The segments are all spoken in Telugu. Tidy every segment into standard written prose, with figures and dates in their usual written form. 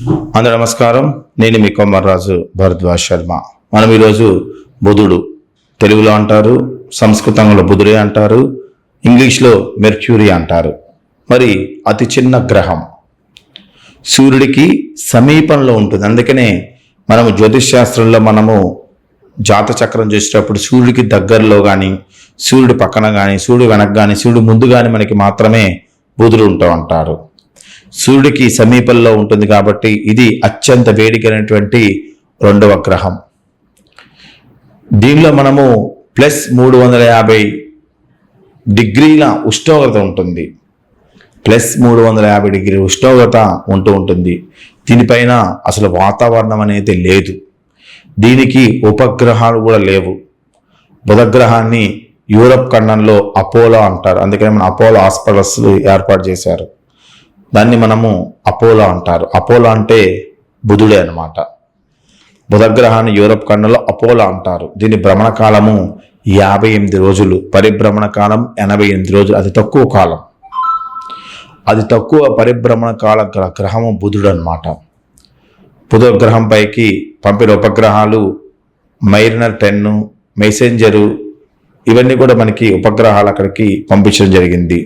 అందరూ నమస్కారం. నేను మీ కొమర్రాజు భరద్వాజ్ శర్మ. మనం ఈరోజు బుధుడు, తెలుగులో అంటారు, సంస్కృతంలో బుధుడే అంటారు, ఇంగ్లీష్లో మెర్క్యూరీ అంటారు. మరి అతి చిన్న గ్రహం, సూర్యుడికి సమీపంలో ఉంటుంది. అందుకనే మనము జ్యోతిష్ శాస్త్రంలో మనము జాత చక్రం చేసేటప్పుడు సూర్యుడికి దగ్గరలో కానీ, సూర్యుడి పక్కన కానీ, సూర్యుడు వెనక కానీ, సూర్యుడు ముందు కానీ మనకి మాత్రమే బుధుడు ఉంటా అంటారు. సూర్యుడికి సమీపంలో ఉంటుంది కాబట్టి ఇది అత్యంత వేడికైనటువంటి రెండవ గ్రహం. దీనిలో మనము +350 డిగ్రీల ఉష్ణోగ్రత ఉంటుంది. +350 డిగ్రీ ఉష్ణోగ్రత ఉంటూ ఉంటుంది. దీనిపైన అసలు వాతావరణం అనేది లేదు. దీనికి ఉపగ్రహాలు కూడా లేవు. బుధగ్రహాన్ని యూరప్ ఖండంలో అపోలో అంటారు. అందుకని మన అపోలో హాస్పిటల్స్ ఏర్పాటు చేశారు. దాన్ని మనము అపోలో అంటారు. అపోలో అంటే బుధుడే అనమాట. బుధగ్రహాన్ని యూరప్ ఖండంలో అపోలో అంటారు. దీని భ్రమణ కాలము 58 రోజులు, పరిభ్రమణ కాలం 88 రోజులు. అతి తక్కువ కాలం, అతి తక్కువ పరిభ్రమణ కాల గ్రహము బుధుడు అనమాట. బుధ గ్రహం పైకి పంపిన ఉపగ్రహాలు మైర్నర్ 10, మెసెంజరు, ఇవన్నీ కూడా మనకి ఉపగ్రహాలు అక్కడికి పంపించడం జరిగింది.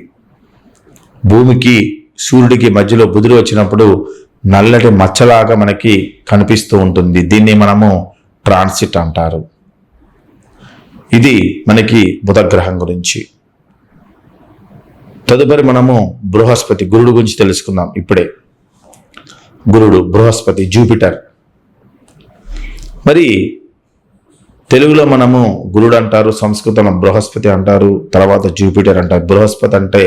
భూమికి సూర్యుడికి మధ్యలో బుధుడు వచ్చినప్పుడు నల్లటి మచ్చలాగా మనకి కనిపిస్తూ ఉంటుంది. దీన్ని మనము ట్రాన్సిట్ అంటారు. ఇది మనకి బుధగ్రహం గురించి. తదుపరి మనము బృహస్పతి, గురుడు గురించి తెలుసుకుందాం. ఇప్పుడే గురుడు, బృహస్పతి, జూపిటర్. మరి తెలుగులో మనము గురుడు అంటారు, సంస్కృతంలో బృహస్పతి అంటారు, తర్వాత జూపిటర్ అంటారు. బృహస్పతి అంటే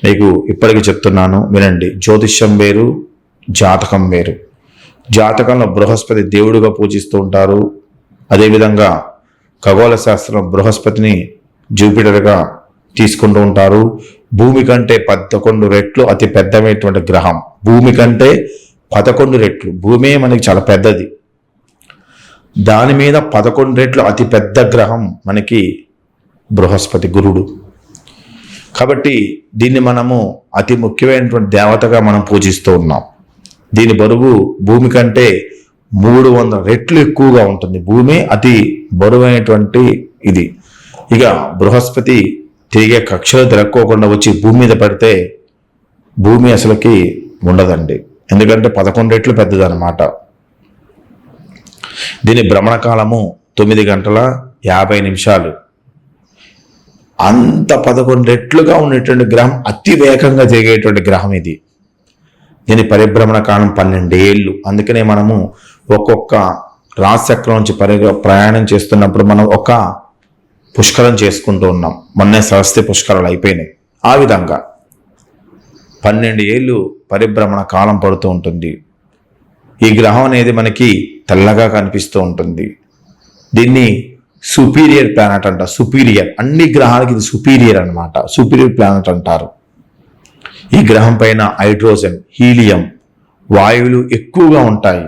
మీకు ఇప్పటికీ చెప్తున్నాను, వినండి. జ్యోతిష్యం వేరు, జాతకం వేరు. జాతకంలో బృహస్పతి దేవుడిగా పూజిస్తూ ఉంటారు. అదేవిధంగా ఖగోళ శాస్త్రం బృహస్పతిని జూపిటర్గా తీసుకుంటూ ఉంటారు. భూమి కంటే 11 రెట్లు అతి పెద్దమైనటువంటి గ్రహం. భూమి కంటే 11 రెట్లు. భూమి మనకి చాలా పెద్దది. దాని మీద 11 రెట్లు అతి పెద్ద గ్రహం మనకి బృహస్పతి, గురుడు. కాబట్టి దీన్ని మనము అతి ముఖ్యమైనటువంటి దేవతగా మనం పూజిస్తూ ఉన్నాం. దీని బరువు భూమి కంటే 300 రెట్లు ఎక్కువగా ఉంటుంది. భూమి అతి బరువైనటువంటి ఇది. ఇక బృహస్పతి తిరిగే కక్షలు తిరక్కోకుండా వచ్చి భూమి మీద పడితే భూమి అసలుకి ఉండదండి. ఎందుకంటే 11 రెట్లు పెద్దదన్నమాట. దీని భ్రమణ కాలము 9 గంటల 50 నిమిషాలు. అంత 11 రెట్లుగా ఉన్నటువంటి గ్రహం, అతి వేగంగా తిరిగేటువంటి గ్రహం ఇది. దీని పరిభ్రమణ కాలం 12 ఏళ్ళు. అందుకనే మనము ఒక్కొక్క రాశిచక్రం నుంచి ప్రయాణం చేస్తున్నప్పుడు మనం ఒక పుష్కరం చేసుకుంటూ ఉన్నాం. మొన్నే సరస్వతి పుష్కరాలు అయిపోయినాయి. ఆ విధంగా 12 ఏళ్ళు పరిభ్రమణ కాలం పడుతూ ఉంటుంది. ఈ గ్రహం అనేది మనకి తెల్లగా కనిపిస్తూ ఉంటుంది. దీన్ని సుపీరియర్ ప్లానెట్ అంట. సుపీరియర్, అన్ని గ్రహాలకి ఇది సుపీరియర్ అనమాట. సుపీరియర్ ప్లానెట్ అంటారు. ఈ గ్రహం పైన హైడ్రోజన్, హీలియం వాయువులు ఎక్కువగా ఉంటాయి.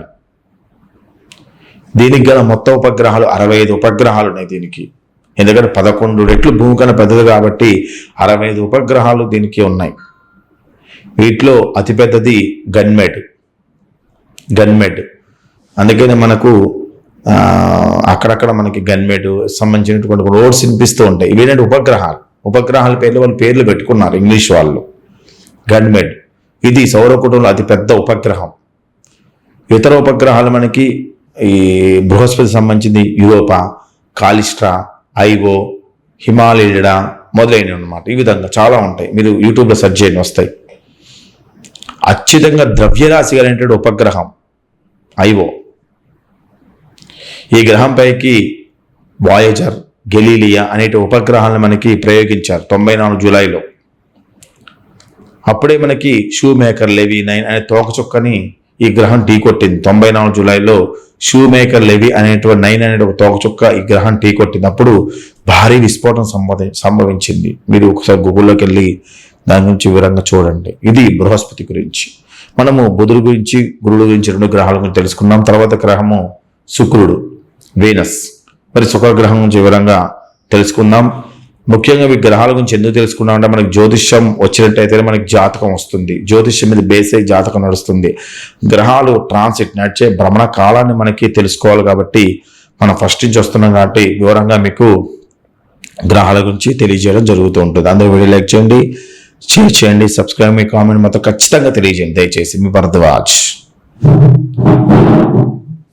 దీనికి గల మొత్తం ఉపగ్రహాలు 65 ఉపగ్రహాలు ఉన్నాయి దీనికి. ఎందుకంటే 11 రెట్లు భూమి కన్నా పెద్దది కాబట్టి 65 ఉపగ్రహాలు దీనికి ఉన్నాయి. వీటిలో అతిపెద్దది గన్మెడ్. అందుకని మనకు అక్కడక్కడ మనకి గన్మెడ్ సంబంధించినటువంటి రోడ్స్ వినిపిస్తూ ఉంటాయి. ఇవేంటంటే ఉపగ్రహాల పేర్లు పెట్టుకున్నారు ఇంగ్లీష్ వాళ్ళు. గన్మెడ్ ఇది సౌర కుటుంబంలో అతిపెద్ద ఉపగ్రహం. ఇతర ఉపగ్రహాలు మనకి ఈ బృహస్పతి సంబంధించింది యూరోపా, కాలిస్ట్రా, ఐఓ, హిమాలయడా మొదలైనవి అన్నమాట. ఈ విధంగా చాలా ఉంటాయి. మీరు యూట్యూబ్లో సెర్చ్ చేయండి, వస్తాయి. అత్యధికంగా ద్రవ్యరాశి కలిగినటువంటి ఉపగ్రహం ఐఓ. ఈ గ్రహం పైకి వాయేజర్, గెలీలియా అనే ఉపగ్రహాలను మనకి ప్రయోగించారు 94 జూలైలో. అప్పుడే మనకి షూమేకర్ లెవీ 9 అనే తోకచుక్కని ఈ గ్రహం ఢీకొట్టింది. 94 జూలైలో షూమేకర్ లెవీ అనేటువంటి 9 అనే ఒక తోకచుక్క ఈ గ్రహం ఢీకొట్టింది. అప్పుడు భారీ విస్ఫోటనం సంభవించింది. మీరు ఒకసారి గూగుల్లోకి వెళ్ళి దాని గురించి వివరంగా చూడండి. ఇది బృహస్పతి గురించి. మనము బుధుడు గురించి, గురుడు గురించి, 2 గ్రహాల గురించి తెలుసుకున్నాం. తర్వాత గ్రహము శుక్రుడు, వీనస్. మరి శుక్రగ్రహం గురించి వివరంగా తెలుసుకుందాం. ముఖ్యంగా ఈ గ్రహాల గురించి ఎందుకు తెలుసుకున్నామంటే మనకి జ్యోతిష్యం వచ్చినట్టయితే మనకి జాతకం వస్తుంది. జ్యోతిష్యం మీద బేస్ అయ్యి జాతకం నడుస్తుంది. గ్రహాలు ట్రాన్సిట్ నడిచే భ్రమణ కాలాన్ని మనకి తెలుసుకోవాలి కాబట్టి మనం ఫస్ట్ నుంచి వస్తున్నాం కాబట్టి వివరంగా మీకు గ్రహాల గురించి తెలియజేయడం జరుగుతూ ఉంటుంది. అందరూ వీడియో లైక్ చేయండి, షేర్ చేయండి, సబ్స్క్రైబ్, మీ కామెంట్ మాత్రం ఖచ్చితంగా తెలియజేయండి దయచేసి. మీ భరద్వాజ్.